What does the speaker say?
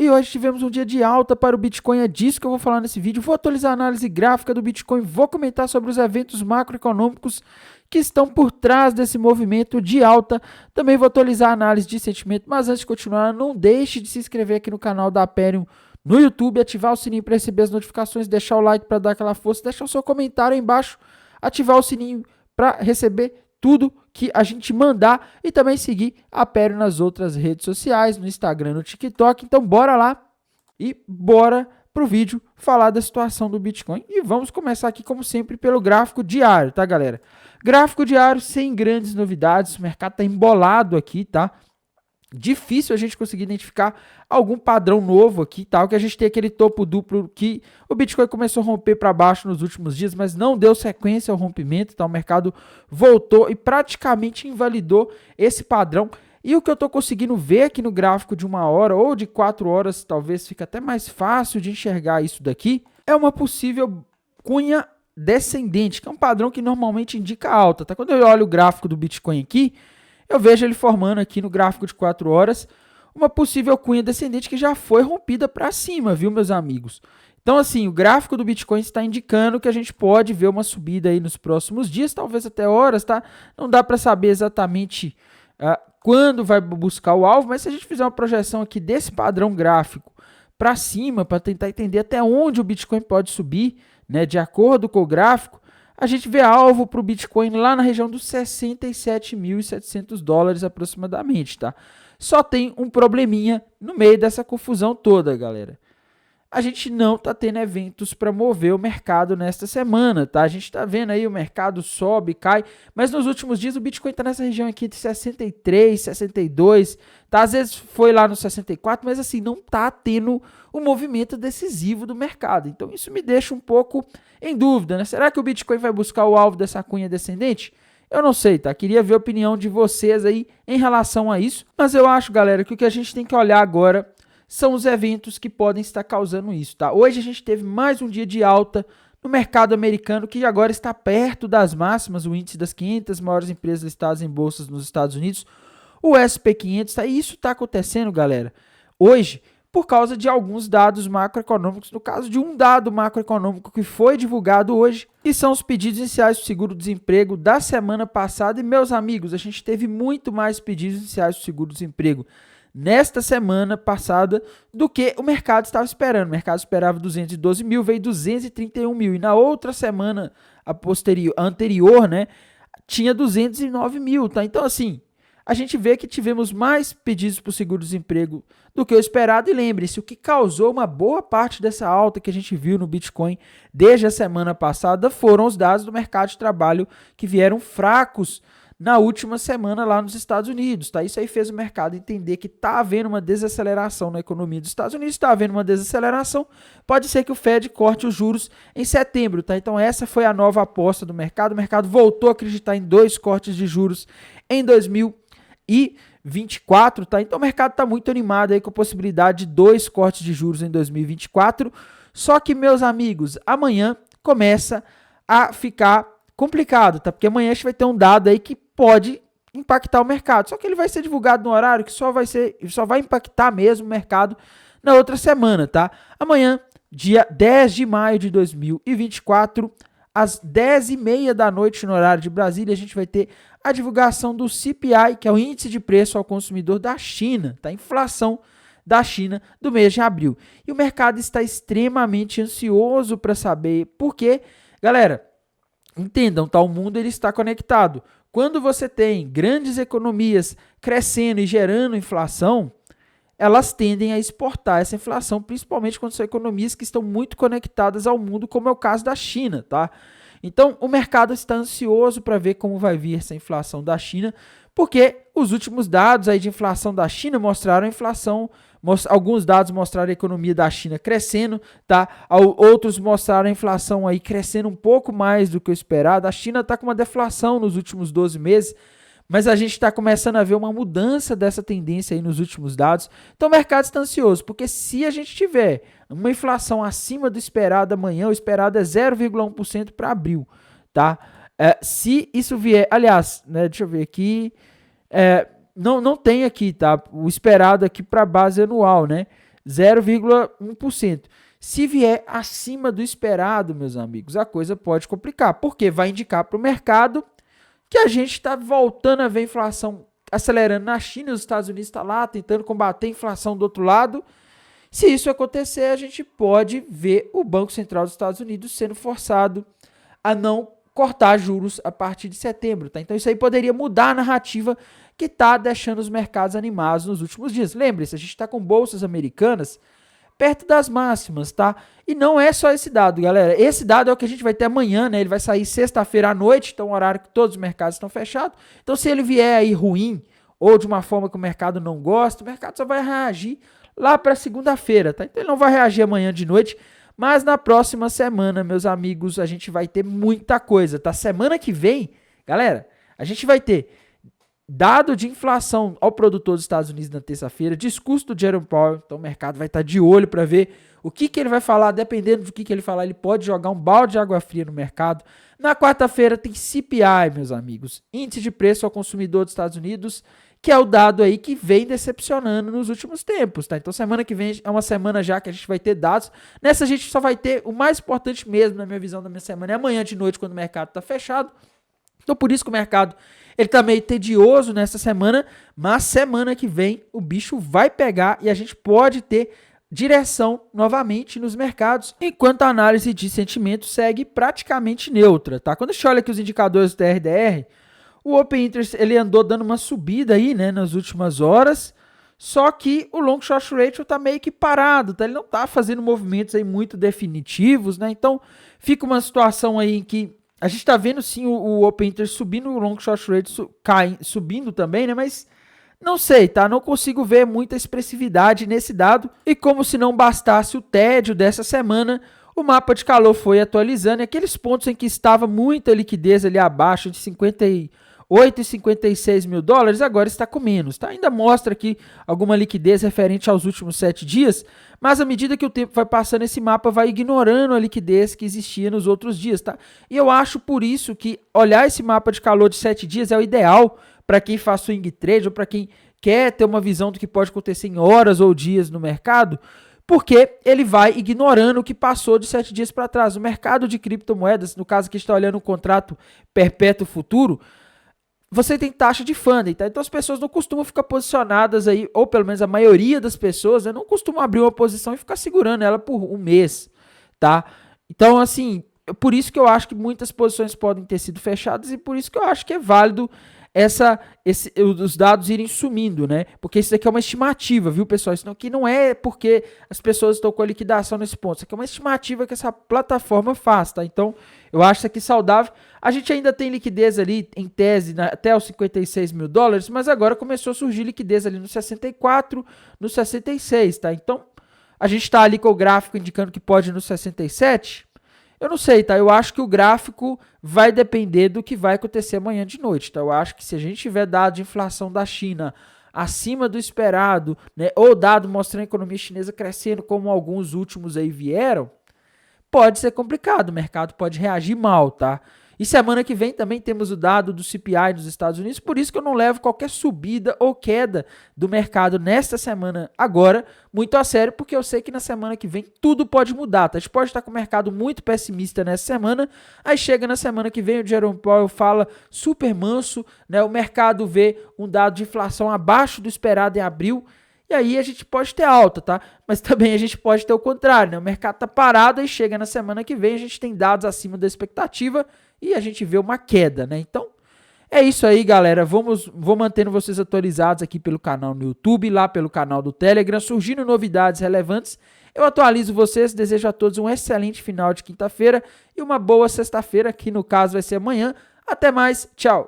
E hoje tivemos um dia de alta para o Bitcoin, é disso que eu vou falar nesse vídeo. Vou atualizar a análise gráfica do Bitcoin, vou comentar sobre os eventos macroeconômicos que estão por trás desse movimento de alta. Também vou atualizar a análise de sentimento, mas antes de continuar, não deixe de se inscrever aqui no canal da Aperium no YouTube, ativar o sininho para receber as notificações, deixar o like para dar aquela força, deixar o seu comentário aí embaixo, ativar o sininho para receber tudo que a gente mandar e também seguir a Aperium nas outras redes sociais, no Instagram, no TikTok. Então bora lá e bora pro vídeo falar da situação do Bitcoin. E vamos começar aqui, como sempre, pelo gráfico diário, tá, galera? Gráfico diário sem grandes novidades, o mercado tá embolado aqui, tá? Difícil a gente conseguir identificar algum padrão novo aqui, tal, que a gente tem aquele topo duplo que o Bitcoin começou a romper para baixo nos últimos dias, mas não deu sequência ao rompimento, tá? O mercado voltou e praticamente invalidou esse padrão. E o que eu estou conseguindo ver aqui no gráfico de 1 hora ou de 4 horas, talvez fica até mais fácil de enxergar isso daqui, é uma possível cunha descendente, que é um padrão que normalmente indica alta, tá? Quando eu olho o gráfico do Bitcoin aqui, eu vejo ele formando aqui no gráfico de 4 horas uma possível cunha descendente que já foi rompida para cima, viu, meus amigos? Então, assim, o gráfico do Bitcoin está indicando que a gente pode ver uma subida aí nos próximos dias, talvez até horas, tá? Não dá para saber exatamente quando vai buscar o alvo, mas se a gente fizer uma projeção aqui desse padrão gráfico para cima, para tentar entender até onde o Bitcoin pode subir, né, de acordo com o gráfico, a gente vê alvo para o Bitcoin lá na região dos $67.700 aproximadamente, tá? Só tem um probleminha no meio dessa confusão toda, galera. A gente não tá tendo eventos para mover o mercado nesta semana, tá? A gente tá vendo aí o mercado sobe, cai, mas nos últimos dias o Bitcoin tá nessa região aqui de 63, 62, tá? Às vezes foi lá no 64, mas assim, não tá tendo um movimento decisivo do mercado. Então isso me deixa um pouco em dúvida, né? Será que o Bitcoin vai buscar o alvo dessa cunha descendente? Eu não sei, tá? Queria ver a opinião de vocês aí em relação a isso, mas eu acho, galera, que o que a gente tem que olhar agora são os eventos que podem estar causando isso, tá? Hoje a gente teve mais um dia de alta no mercado americano, que agora está perto das máximas, o índice das 500 maiores empresas listadas em bolsas nos Estados Unidos, o SP500, tá? E isso está acontecendo, galera, hoje, por causa de alguns dados macroeconômicos, no caso de um dado macroeconômico que foi divulgado hoje, que são os pedidos iniciais do seguro-desemprego da semana passada. E, meus amigos, a gente teve muito mais pedidos iniciais do seguro-desemprego nesta semana passada do que o mercado estava esperando. O mercado esperava 212 mil, veio 231 mil. E na outra semana anterior, né, tinha 209 mil, tá? Então, assim, a gente vê que tivemos mais pedidos por seguro-desemprego do que o esperado. E lembre-se, o que causou uma boa parte dessa alta que a gente viu no Bitcoin desde a semana passada foram os dados do mercado de trabalho que vieram fracos na última semana lá nos Estados Unidos, tá? Isso aí fez o mercado entender que está havendo uma desaceleração na economia dos Estados Unidos, está havendo uma desaceleração, pode ser que o Fed corte os juros em setembro, tá? Então essa foi a nova aposta do mercado, o mercado voltou a acreditar em 2 cortes de juros em 2024, tá? Então o mercado está muito animado aí com a possibilidade de 2 cortes de juros em 2024, só que, meus amigos, amanhã começa a ficar complicado, tá? Porque amanhã a gente vai ter um dado aí que pode impactar o mercado. Só que ele vai ser divulgado no horário que só vai impactar mesmo o mercado na outra semana, tá? Amanhã, dia 10 de maio de 2024, às 10h30 da noite no horário de Brasília, a gente vai ter a divulgação do CPI, que é o índice de preço ao consumidor da China, tá? Inflação da China do mês de abril. E o mercado está extremamente ansioso para saber por quê. Galera, entendam, tá? O mundo ele está conectado. Quando você tem grandes economias crescendo e gerando inflação, elas tendem a exportar essa inflação, principalmente quando são economias que estão muito conectadas ao mundo, como é o caso da China, tá? Então, o mercado está ansioso para ver como vai vir essa inflação da China, porque os últimos dados aí de inflação da China mostraram a inflação. Alguns dados mostraram a economia da China crescendo, tá? Outros mostraram a inflação aí crescendo um pouco mais do que o esperado. A China está com uma deflação nos últimos 12 meses, mas a gente está começando a ver uma mudança dessa tendência aí nos últimos dados. Então o mercado está ansioso, porque se a gente tiver uma inflação acima do esperado amanhã, o esperado é 0,1% para abril, tá? Se isso vier, aliás, né, deixa eu ver aqui, não tem aqui, tá? O esperado aqui para base anual, né? 0,1%. Se vier acima do esperado, meus amigos, a coisa pode complicar, porque vai indicar para o mercado que a gente está voltando a ver inflação acelerando na China, os Estados Unidos estão lá tentando combater a inflação do outro lado. Se isso acontecer, a gente pode ver o Banco Central dos Estados Unidos sendo forçado a não cortar juros a partir de setembro. Tá? Então isso aí poderia mudar a narrativa que está deixando os mercados animados nos últimos dias. Lembre-se, a gente está com bolsas americanas perto das máximas, tá? E não é só esse dado, galera. Esse dado é o que a gente vai ter amanhã, né? Ele vai sair sexta-feira à noite, então horário que todos os mercados estão fechados. Então se ele vier aí ruim ou de uma forma que o mercado não gosta, o mercado só vai reagir lá para segunda-feira, tá? Então ele não vai reagir amanhã de noite, mas na próxima semana, meus amigos, a gente vai ter muita coisa, tá? Semana que vem, galera, a gente vai ter dado de inflação ao produtor dos Estados Unidos na terça-feira, discurso do Jerome Powell, então o mercado vai estar de olho para ver o que ele vai falar, dependendo do que ele falar, ele pode jogar um balde de água fria no mercado. Na quarta-feira tem CPI, meus amigos, Índice de Preço ao Consumidor dos Estados Unidos, que é o dado aí que vem decepcionando nos últimos tempos, tá? Então semana que vem é uma semana já que a gente vai ter dados. Nessa a gente só vai ter o mais importante mesmo, na minha visão da minha semana, é amanhã de noite quando o mercado está fechado. Então por isso que o mercado ele tá meio tedioso nessa semana, mas semana que vem o bicho vai pegar e a gente pode ter direção novamente nos mercados, enquanto a análise de sentimento segue praticamente neutra, tá? Quando a gente olha aqui os indicadores do TRDR, o Open Interest ele andou dando uma subida aí, né, nas últimas horas, só que o Long Short Ratio tá meio que parado, tá? Ele não tá fazendo movimentos aí muito definitivos, né? Então fica uma situação aí em que a gente está vendo sim o Open Interest subindo, o Long Short Rate subindo também, né? Mas não sei, tá? Não consigo ver muita expressividade nesse dado. E como se não bastasse o tédio dessa semana, o mapa de calor foi atualizando. E aqueles pontos em que estava muita liquidez ali abaixo de 58 e 56 mil dólares, agora está com menos, tá? Ainda mostra aqui alguma liquidez referente aos últimos 7 dias, mas à medida que o tempo vai passando, esse mapa vai ignorando a liquidez que existia nos outros dias, tá? E eu acho por isso que olhar esse mapa de calor de 7 dias é o ideal para quem faz swing trade ou para quem quer ter uma visão do que pode acontecer em horas ou dias no mercado, porque ele vai ignorando o que passou de 7 dias para trás. O mercado de criptomoedas, no caso aqui está olhando um contrato perpétuo futuro, você tem taxa de funding, tá? Então as pessoas não costumam ficar posicionadas aí, ou pelo menos a maioria das pessoas, né, não costumam abrir uma posição e ficar segurando ela por um mês, tá? Então, assim, por isso que eu acho que muitas posições podem ter sido fechadas e por isso que eu acho que é válido os dados irem sumindo, né? Porque isso daqui é uma estimativa, viu, pessoal? Isso aqui não é porque as pessoas estão com a liquidação nesse ponto. Isso aqui é uma estimativa que essa plataforma faz, tá? Então, eu acho isso aqui saudável. A gente ainda tem liquidez ali, em tese, até os 56 mil dólares, mas agora começou a surgir liquidez ali no 64, no 66, tá? Então, a gente está ali com o gráfico indicando que pode ir no 67. Eu não sei, tá? Eu acho que o gráfico vai depender do que vai acontecer amanhã de noite, tá? Eu acho que se a gente tiver dado de inflação da China acima do esperado, né, ou dado mostrando a economia chinesa crescendo como alguns últimos aí vieram, pode ser complicado, o mercado pode reagir mal, tá? E semana que vem também temos o dado do CPI dos Estados Unidos, por isso que eu não levo qualquer subida ou queda do mercado nesta semana agora muito a sério, porque eu sei que na semana que vem tudo pode mudar, tá? A gente pode estar com o mercado muito pessimista nessa semana, aí chega na semana que vem o Jerome Powell fala super manso, né? O mercado vê um dado de inflação abaixo do esperado em abril, e aí a gente pode ter alta, tá? Mas também a gente pode ter o contrário, né? O mercado tá parado e chega na semana que vem, a gente tem dados acima da expectativa e a gente vê uma queda, né? Então, é isso aí, galera. Vou mantendo vocês atualizados aqui pelo canal no YouTube, lá pelo canal do Telegram, surgindo novidades relevantes. Eu atualizo vocês, desejo a todos um excelente final de quinta-feira e uma boa sexta-feira, que no caso vai ser amanhã. Até mais, tchau!